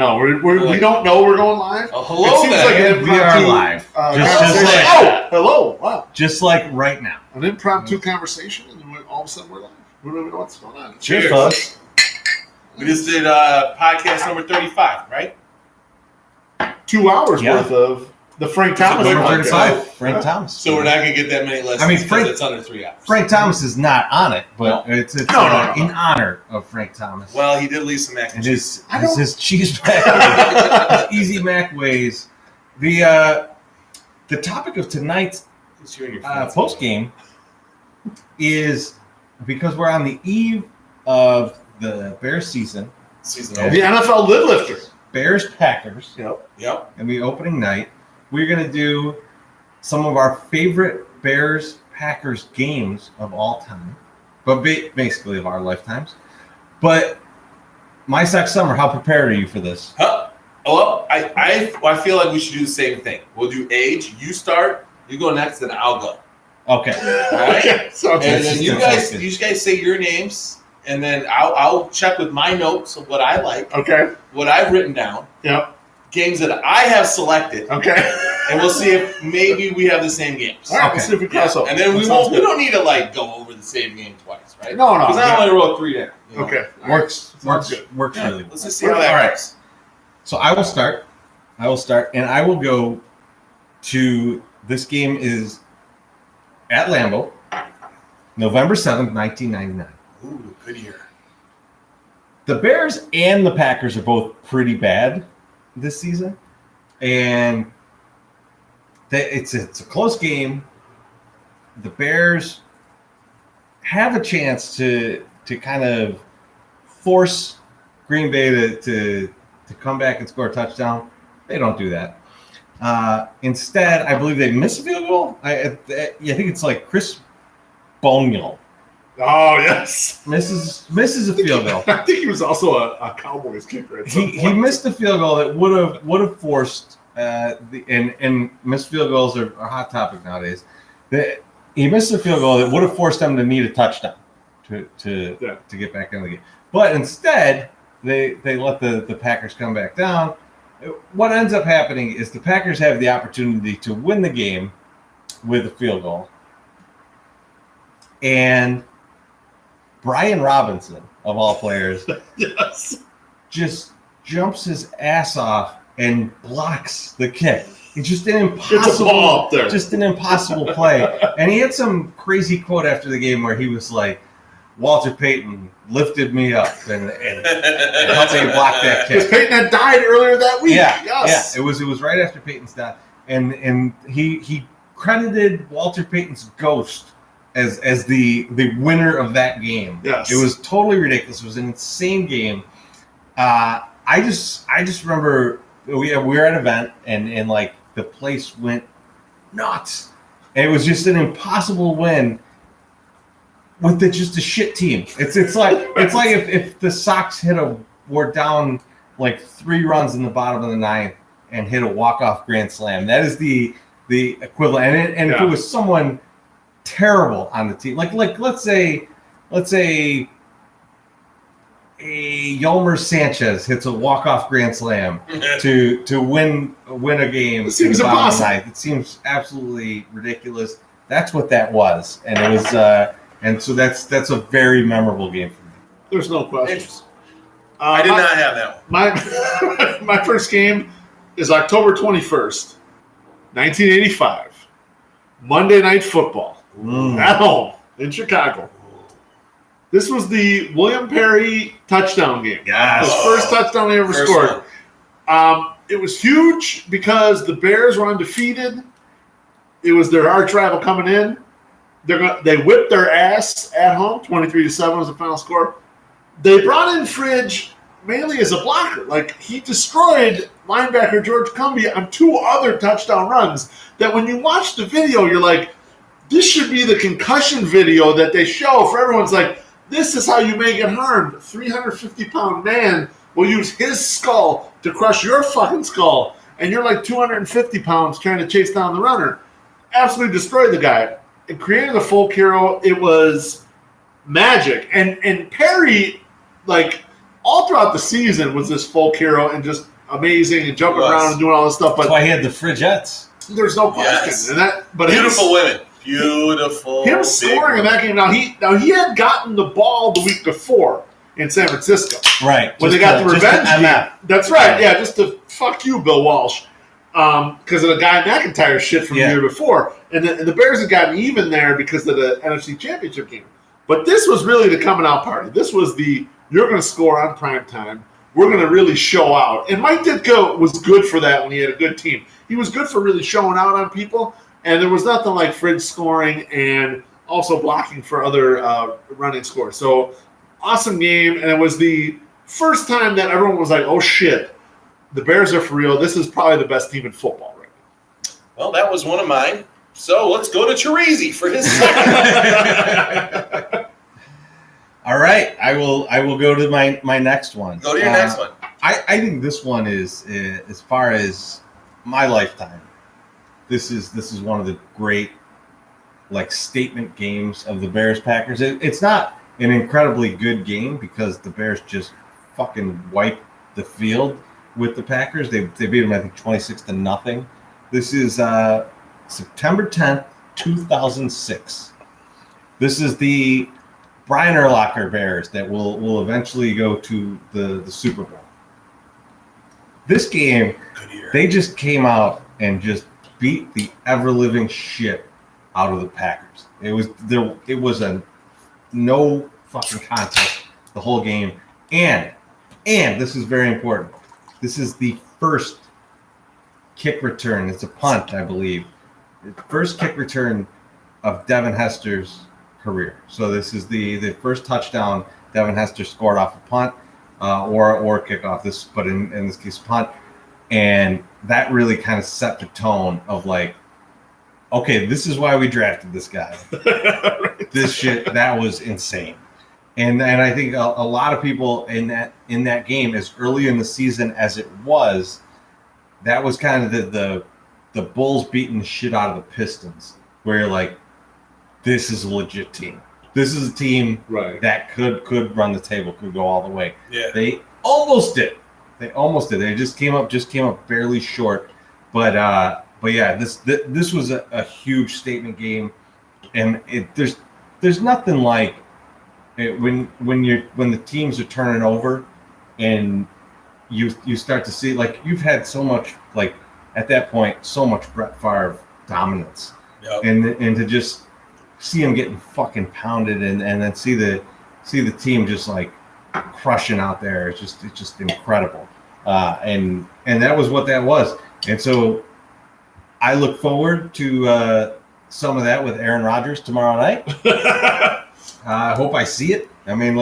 No, we don't know we're going live. Oh, hello it seems there. like an impromptu, We are live. Conversation. Just like oh, hello! Wow, Just like right now. an impromptu conversation, and then all of a sudden we're live. We don't even know what's going on. Cheers, folks. We just did podcast number 35, right? 2 hours Yeah. worth of the Frank Thomas Number Number podcast. 35, Frank Thomas. So we're not going to get that many lessons I mean, because Frank- it's under 3 hours. Frank Thomas is not on it, but it's No. in honor of Frank Thomas. Well, he did leave some mac and and cheese. his cheese mac, his easy mac ways. The topic of tonight's It's you and your friends. post game is because we're on the eve of the Bears season. Season Yeah. over. The NFL lid lifter. Bears Packers. Yep. And the opening night, we're going to do some of our favorite Bears Packers games of all time, but basically of our lifetimes. But my sex summer, how prepared are you for this? Well, I feel like we should do the same thing. We'll do age. You start. You go next, then I'll go. Okay. All right. Okay, so And then That's you good. guys say your names, and then I'll check with my notes of what I like, okay, what I've written down, yep, games that I have selected, okay. and we'll see if maybe we have the same games. All right, Okay. we'll see if we cross over. And then That we sounds won't. We good. don't need to go over the same game twice, right? No, no. Because I only wrote 3 down. you know? Okay, Works good. Works Yeah, really well. let's just see how that All right. works. So I will start, and I will go to this game is at Lambeau, November 7th, 1999. Ooh, good year. The Bears and the Packers are both pretty bad this season, and it's a close game. The Bears have a chance to kind of force Green Bay to come back and score a touchdown. They don't do that. Instead, I believe they miss a field goal. I think it's like Chris Bonial Oh yes, misses a field goal. I think he was also a Cowboys kicker. At some He point. missed a field goal that would have forced and missed field goals are a hot topic nowadays. He missed a field goal that would have forced them to need a touchdown to get back in the game. But instead, they let the Packers come back down. What ends up happening is the Packers have the opportunity to win the game with a field goal. And Brian Robinson, of all players, Yes. just jumps his ass off and blocks the kick. It's just an It's a ball up there. impossible play. And he had some crazy quote after the game where he was like, Walter Payton lifted me up and helped me block that Because kick. Peyton had died earlier that week. Yeah, Yes. yeah. It was right after Peyton's death. And he credited Walter Payton's ghost as the winner of that game. Yes. It was totally ridiculous. It was an insane game. I just remember we were at an event and like the place went nuts. And it was just an impossible win with just a shit team. It's like if the Sox were down like 3 runs in the bottom of the 9th and hit a walk-off grand slam. That is the equivalent. And if it was someone terrible on the team, like let's say a Yolmer Sanchez hits a walk-off grand slam to win a game. It seems in the bottom of the impossible. 9th. It seems absolutely ridiculous. That's what that was, and it was, and so that's a very memorable game for me. There's no question. Interesting. I did not have that one. My first game is October 21st, 1985. Monday Night Football at home in Chicago. This was the William Perry touchdown game. Yes. His first touchdown they ever First scored. one. It was huge because the Bears were undefeated. It was their arch rival coming in. They whipped their ass at home. 23-7 was the final score. They brought in Fridge mainly as a blocker. Like, he destroyed linebacker George Cumbie on 2 other touchdown runs that when you watch the video, you're like, this should be the concussion video that they show for everyone's like, this is how you may get harmed. 350-pound man will use his skull to crush your fucking skull, and you're like 250 pounds trying to chase down the runner. Absolutely destroyed the guy. It created a folk hero. It was magic. And Perry, like, all throughout the season was this folk hero and just amazing and jumping He was. around and doing all this stuff. That's But why he had the Fridgettes. there's no question. Yes. And but Beautiful women. Beautiful. him big scoring in women. that game. Now he had gotten the ball the week before in San Francisco Right. when they got the revenge game. MF. That's right. Yeah, just to fuck you, Bill Walsh, because of the Guy McIntyre shit from the year before, and the Bears had gotten even there because of the NFC Championship game. But this was really the coming out party. This was the you're going to score on prime time. We're going to really show out. And Mike Ditka was good for that when he had a good team. He was good for really showing out on people. And there was nothing like Fridge scoring and also blocking for other running scores. So awesome game. And it was the first time that everyone was like, oh, shit, the Bears are for real. This is probably the best team in football right now. Well, that was one of mine. So let's go to Chirizi for his second. All right, I will go to my next one. Go to your next one. I think this one is as far as my lifetime. This is one of the great statement games of the Bears Packers. It's not an incredibly good game because the Bears just fucking wiped the field with the Packers. They beat them I think 26-0. This is September 10th, 2006. This is the Brian Urlacher Bears that will eventually go to the Super Bowl. This game, they just came out and just beat the ever-living shit out of the Packers. It was a no fucking contest the whole game. And this is very important. This is the first kick return. It's a punt, I believe. The first kick return of Devin Hester's career. So this is the first touchdown Devin Hester scored off a punt or kickoff. But in this case, punt. And that really kind of set the tone of okay, this is why we drafted this guy. This shit, that was insane. And I think a lot of people in that game, as early in the season as it was, that was kind of the Bulls beating the shit out of the Pistons, where you're like, this is a legit team. This is a team that could run the table, could go all the way. Yeah. They almost did. They just came up barely short. But yeah, this was a huge statement game, and there's nothing like it when the teams are turning over, and you start to see you've had so much at that point so much Brett Favre dominance, and to just see him getting fucking pounded and then see the team just crushing out there. It's just incredible. And that was what that was. And so I look forward to some of that with Aaron Rodgers tomorrow night. I hope I see it. I mean,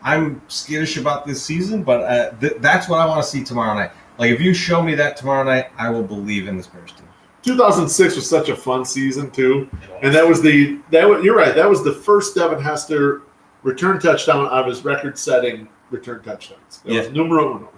I'm skittish about this season, but that's what I want to see tomorrow night. If you show me that tomorrow night, I will believe in this Bears team. 2006 was such a fun season too, and you're right. That was the first Devin Hester return touchdown out of his record-setting return touchdowns. That was numero uno.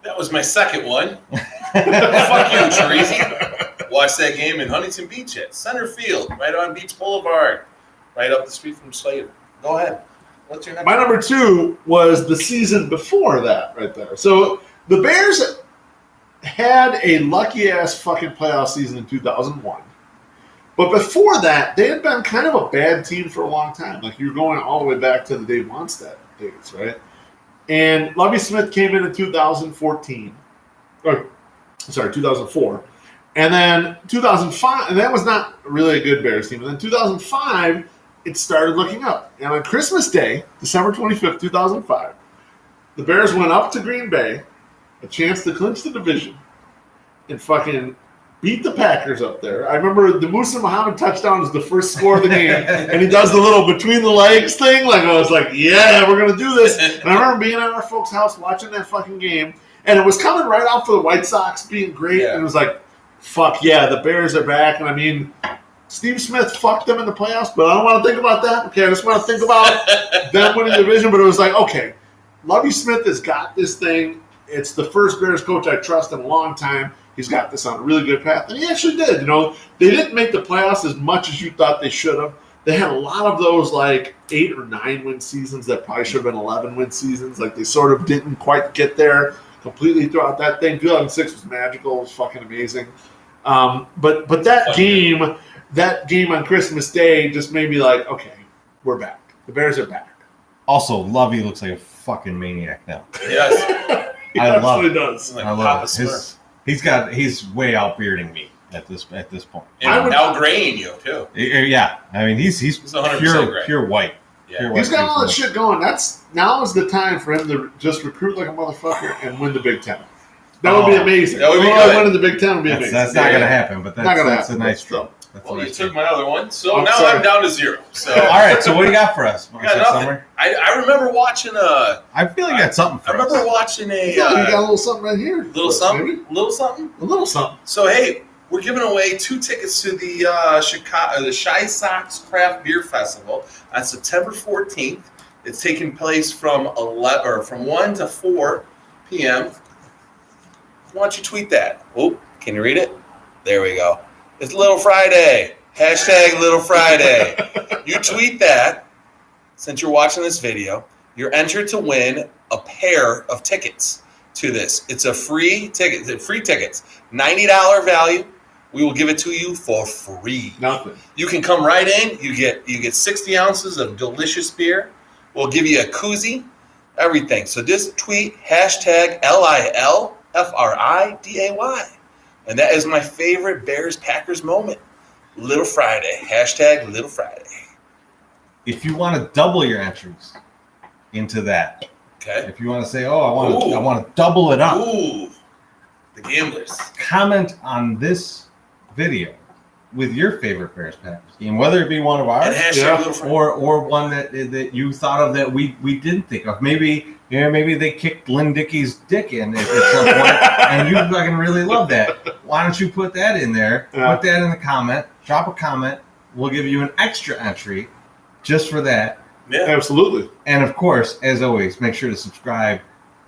That was my second one. Fuck you, Chirizi. Watched that game in Huntington Beach at Center Field, right on Beach Boulevard, right up the street from Slater. Go ahead. What's your next? My number 2 was the season before that, right there. So the Bears had a lucky-ass fucking playoff season in 2001. But before that, they had been kind of a bad team for a long time. You're going all the way back to the Dave Wannstedt days, right? And Lovie Smith came in 2004. And then 2005, and that was not really a good Bears team. And then 2005, it started looking up. And on Christmas Day, December 25th, 2005, the Bears went up to Green Bay, a chance to clinch the division, and fucking beat the Packers up there. I remember the Musa Muhammad touchdown was the first score of the game, and he does the little between the legs thing. I was like, yeah, we're going to do this. And I remember being at our folks' house watching that fucking game, and it was coming right off for the White Sox being great, and it was like, fuck yeah, the Bears are back. And I mean, Steve Smith fucked them in the playoffs, but I don't want to think about that. Okay, I just want to think about them winning the division. But it was like, okay, Lovie Smith has got this thing. It's the first Bears coach I trust in a long time. He's got this on a really good path. And he actually did. They didn't make the playoffs as much as you thought they should have. They had a lot of those 8 or 9 win seasons that probably should have been 11 win seasons. They sort of didn't quite get there. completely throughout that thing. 2006 was magical. It was fucking amazing. But that game on Christmas Day just made me like, okay, we're back. The Bears are back. Also, Lovey looks like a fucking maniac now. Yes. He I love absolutely it. does. Like I Papa love it. Smurf. He's way outbearding me at this point. And I would- outgraying you too. Yeah, I mean he's 100% right. pure white. Yeah. Pure He's white got all that people. shit going. Now is the time for him to just recruit like a motherfucker and win the Big Ten. That would be amazing. That would be Illinois good. winning the Big Ten would be amazing. That's not Yeah. gonna happen, but Not gonna that's happen, a nice but still. thing. That's a Well, you nice took thing. my other one, so I'm now sorry. I'm down to 0. So All right, so what do you got for us? I got nothing. I remember watching I feel like you got something I for us. remember watting Yeah, you got a little something right here. little something, Maybe. little something. A little something. So hey, we're giving away 2 tickets to the the Shy Sox Craft Beer Festival on September 14th. It's taking place from 1 to 4 p.m. Why don't you tweet that? Oh, can you read it? There we go. It's Little Friday. Hashtag Little Friday. You tweet that. Since you're watching this video, you're entered to win a pair of tickets to this. It's a free ticket. Free tickets. $90 value. We will give it to you for free. Nothing. You can come right in. You get 60 ounces of delicious beer. We'll give you a koozie, everything. So just tweet hashtag LILFRIDAY. And that is my favorite Bears-Packers moment. Little Friday. Hashtag Little Friday. If you want to double your entries into that, Okay? if you want to say, "Oh, I want Ooh. to double it up," Ooh. The gamblers. comment on this video with your favorite Bears Packers game, whether it be one of And ours hashtag Yeah. Little Friday. or one that you thought of that we didn't think of. Maybe they kicked Lynn Dickey's dick in at some point, and you fucking really love that. Why don't you put that in there? Yeah. Put that in the comment. Drop a comment. We'll give you an extra entry just for that. Yeah. Absolutely. And of course, as always, make sure to subscribe.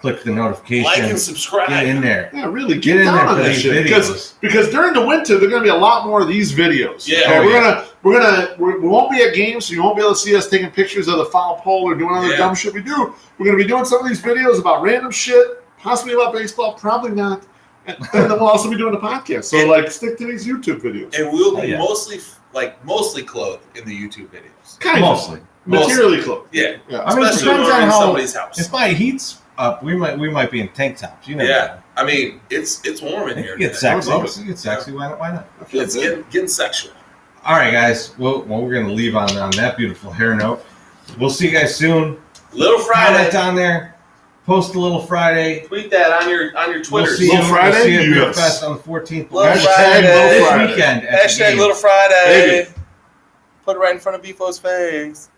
Click the notification. Like and subscribe. Get in there. Yeah, really Get get in down there on for that these shit videos. because during the winter there're going to be a lot more of these videos. Yeah. Okay? Oh, we won't be at games, so you won't be able to see us taking pictures of the foul pole or doing other Yeah. dumb shit we do. We're going to be doing some of these videos about random shit, possibly about baseball, probably not. And then we'll also be doing a podcast. So stick to these YouTube videos. And we'll Oh, be yeah. mostly clothed in the YouTube videos. Kind Mostly. of materially close. Yeah. Yeah. I mean, Especially depends when we're on in how- somebody's house. If my heat's up, we might be in tank tops. You know. Yeah. I mean, it's warm in It here. get today. sexy. I love it. It get sexy. Why not? I feel It's good. getting sexual. All right, guys. Well, we're gonna leave on that beautiful hair note. We'll see you guys soon. Little Friday. Comment on there. Post a little Friday. Tweet that on your We'll Twitters. see you. Little Friday? We'll see you at Beer Yes. Fest on the 14th. Little Hashtag Friday. this Friday. weekend. At the Hashtag game. Little Friday. Maybe. Put it right in front of Befo's face.